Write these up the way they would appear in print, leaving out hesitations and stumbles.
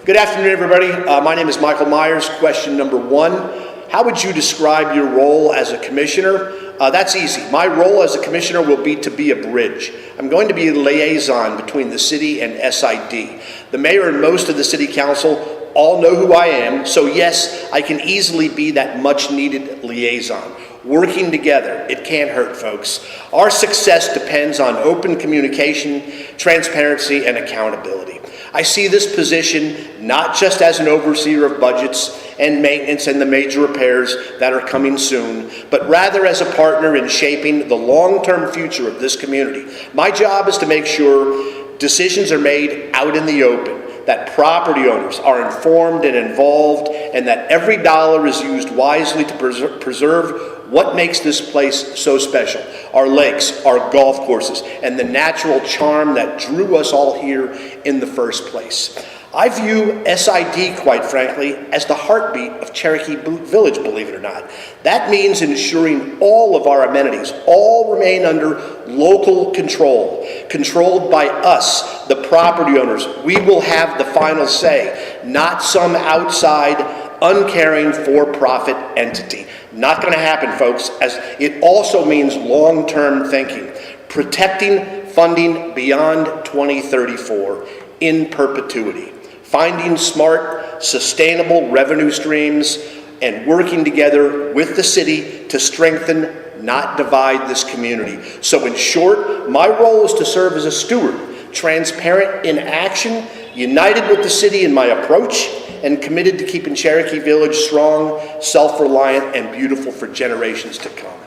Good afternoon, everybody. My name is Michael Myers. Question number 1. How would you describe your role as a commissioner? That's easy. My role as a commissioner will be to be a bridge. I'm going to be a liaison between the city and SID. The mayor and most of the city council all know who I am, so yes, I can easily be that much-needed liaison. Working together, it can't hurt, folks. Our success depends on open communication, transparency, and accountability. I see this position not just as an overseer of budgets and maintenance and the major repairs that are coming soon, but rather as a partner in shaping the long-term future of this community. My job is to make sure decisions are made out in the open, that property owners are informed and involved, and that every dollar is used wisely to preserve what makes this place so special. Our lakes, our golf courses, and the natural charm that drew us all here in the first place. I view SID, quite frankly, as the heartbeat of Cherokee Village, believe it or not. That means ensuring all of our amenities all remain under local control, controlled by us, the property owners. We will have the final say, not some outside, uncaring for-profit entity. Not going to happen, folks, as it also means long-term thinking, protecting funding beyond 2034 in perpetuity, finding smart, sustainable revenue streams, and working together with the city to strengthen, not divide this community. So in short, my role is to serve as a steward, transparent in action, united with the city in my approach, and committed to keeping Cherokee Village strong, self-reliant, and beautiful for generations to come.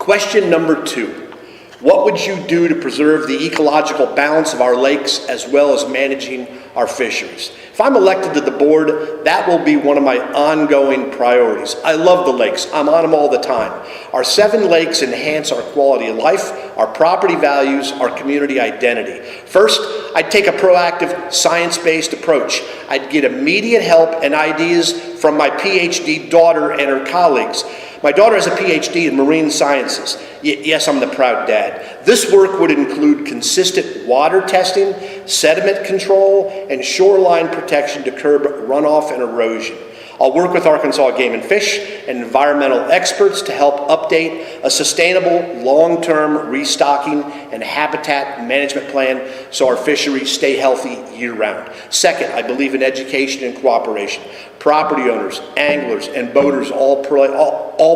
Question number 2. What would you do to preserve the ecological balance of our lakes as well as managing our fisheries? If I'm elected to the board, that will be one of my ongoing priorities. I love the lakes. I'm on them all the time. Our 7 lakes enhance our quality of life, our property values, our community identity. First, I'd take a proactive, science-based approach. I'd get immediate help and ideas from my PhD daughter and her colleagues. My daughter has a PhD in marine sciences. Yes, I'm the proud dad. This work would include consistent water testing, sediment control, and shoreline protection to curb runoff and erosion. I'll work with Arkansas Game and Fish and environmental experts to help update a sustainable long-term restocking and habitat management plan so our fisheries stay healthy year-round. Second, I believe in education and cooperation. Property owners, anglers, and boaters all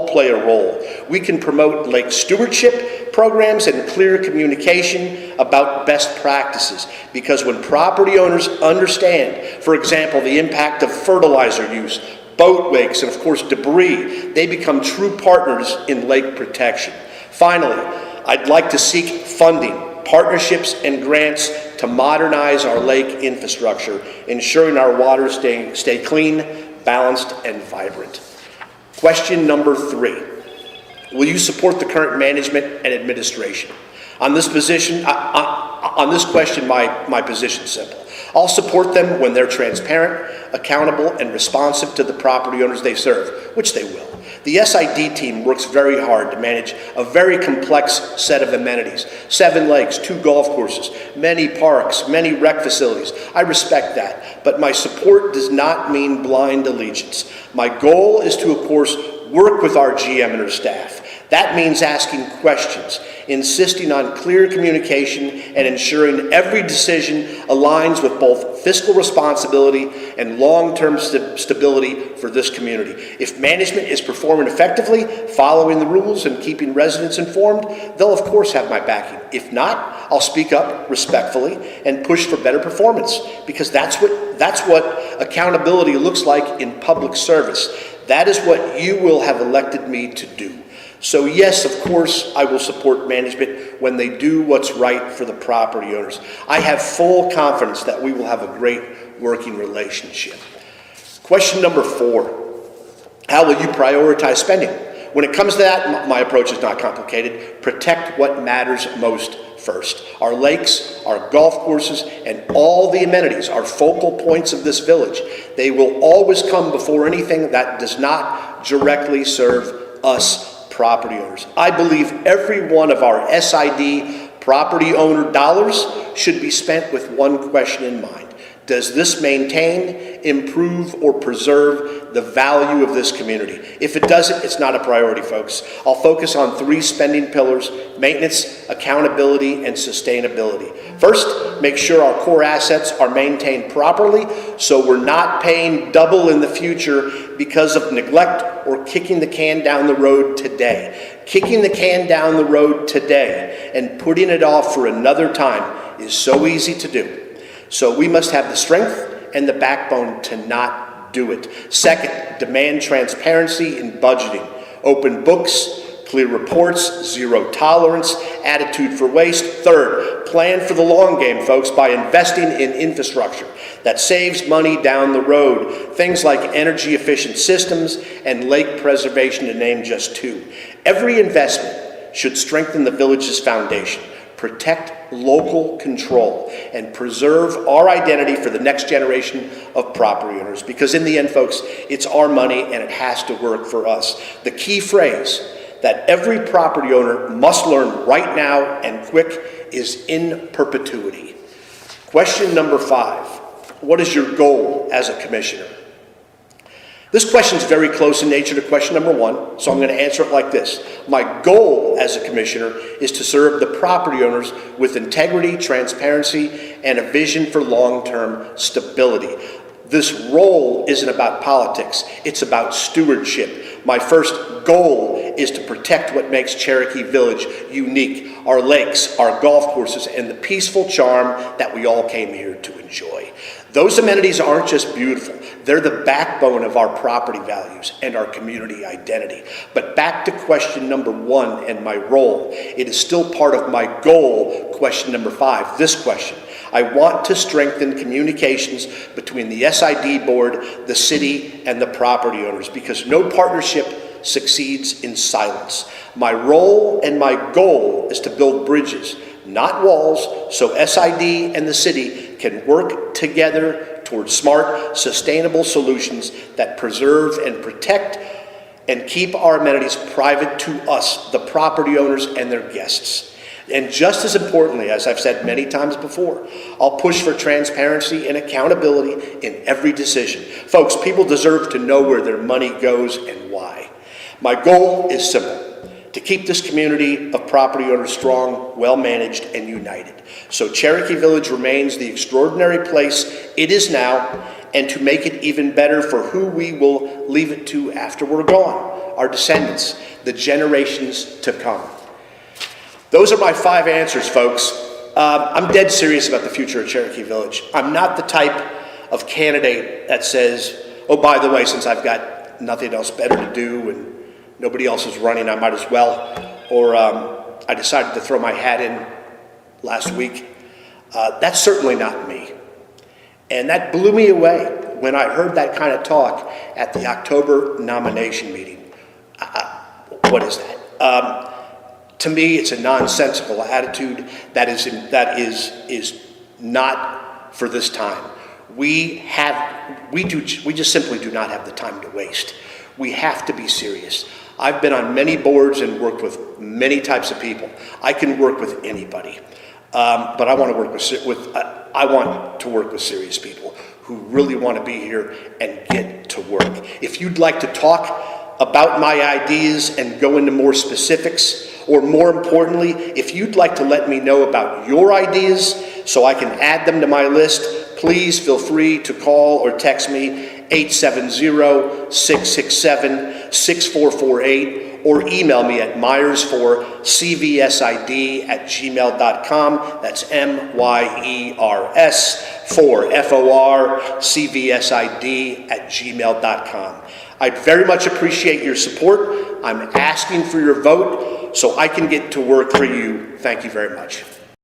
play a role. We can promote lake stewardship programs and clear communication about best practices, because when property owners understand, for example, the impact of fertilizer use, boat wakes, and of course debris, they become true partners in lake protection. Finally, I'd like to seek funding, partnerships, and grants to modernize our lake infrastructure, ensuring our waters stay clean, balanced, and vibrant. Question number 3. Will you support the current management and administration? On this question, my position is simple. I'll support them when they're transparent, accountable, and responsive to the property owners they serve, which they will. The SID team works very hard to manage a very complex set of amenities. 7 lakes, 2 golf courses, many parks, many rec facilities. I respect that, but my support does not mean blind allegiance. My goal is to, of course, work with our GM and her staff. That means asking questions, insisting on clear communication, and ensuring every decision aligns with both fiscal responsibility and long-term stability for this community. If management is performing effectively, following the rules, and keeping residents informed, they'll of course have my backing. If not, I'll speak up respectfully and push for better performance, because that's what accountability looks like in public service. That is what you will have elected me to do. So yes, of course, I will support management when they do what's right for the property owners. I have full confidence that we will have a great working relationship. Question number 4. How will you prioritize spending? When it comes to that, my approach is not complicated. Protect what matters most first. Our lakes, our golf courses, and all the amenities are focal points of this village. They will always come before anything that does not directly serve us property owners. I believe every one of our SID property owner dollars should be spent with one question in mind. Does this maintain, improve, or preserve the value of this community? If it doesn't, it's not a priority, folks. I'll focus on 3 spending pillars: maintenance, accountability, and sustainability. First, make sure our core assets are maintained properly so we're not paying double in the future because of neglect or kicking the can down the road today. Kicking the can down the road today and putting it off for another time is so easy to do. So we must have the strength and the backbone to not do it. Second, demand transparency in budgeting. Open books, clear reports, zero tolerance, attitude for waste. Third, plan for the long game, folks, by investing in infrastructure that saves money down the road. Things like energy efficient systems and lake preservation, to name just 2. Every investment should strengthen the village's foundation, protect local control, and preserve our identity for the next generation of property owners. Because in the end, folks, it's our money and it has to work for us. The key phrase that every property owner must learn right now and quick is in perpetuity. Question number 5, what is your goal as a commissioner? This question is very close in nature to question number 1, so I'm going to answer it like this. My goal as a commissioner is to serve the property owners with integrity, transparency, and a vision for long-term stability. This role isn't about politics, it's about stewardship. My first goal is to protect what makes Cherokee Village unique, our lakes, our golf courses, and the peaceful charm that we all came here to enjoy. Those amenities aren't just beautiful, they're the backbone of our property values and our community identity. But back to question number 1 and my role. It is still part of my goal, question number 5, this question. I want to strengthen communications between the SID board, the city, and the property owners, because no partnership succeeds in silence. My role and my goal is to build bridges, not walls, so SID and the city can work together towards smart, sustainable solutions that preserve and protect and keep our amenities private to us, the property owners and their guests. And just as importantly, as I've said many times before, I'll push for transparency and accountability in every decision. Folks, people deserve to know where their money goes and why. My goal is simple: to keep this community of property owners strong, well-managed, and united. So Cherokee Village remains the extraordinary place it is now, and to make it even better for who we will leave it to after we're gone, our descendants, the generations to come. Those are my 5 answers, folks. I'm dead serious about the future of Cherokee Village. I'm not the type of candidate that says, oh, by the way, since I've got nothing else better to do and nobody else is running, I might as well. Or I decided to throw my hat in last week. That's certainly not me. And that blew me away when I heard that kind of talk at the October nomination meeting. What is that? To me, it's a nonsensical attitude that is not for this time. We just simply do not have the time to waste. We have to be serious. I've been on many boards and worked with many types of people. I can work with anybody, but I want to work with serious people who really want to be here and get to work. If you'd like to talk about my ideas and go into more specifics, or more importantly, if you'd like to let me know about your ideas so I can add them to my list, please feel free to call or text me 870-667-6448 or email me at myers4cvsid@gmail.com. That's myers4cvsid@gmail.com. I'd very much appreciate your support. I'm asking for your vote so I can get to work for you. Thank you very much.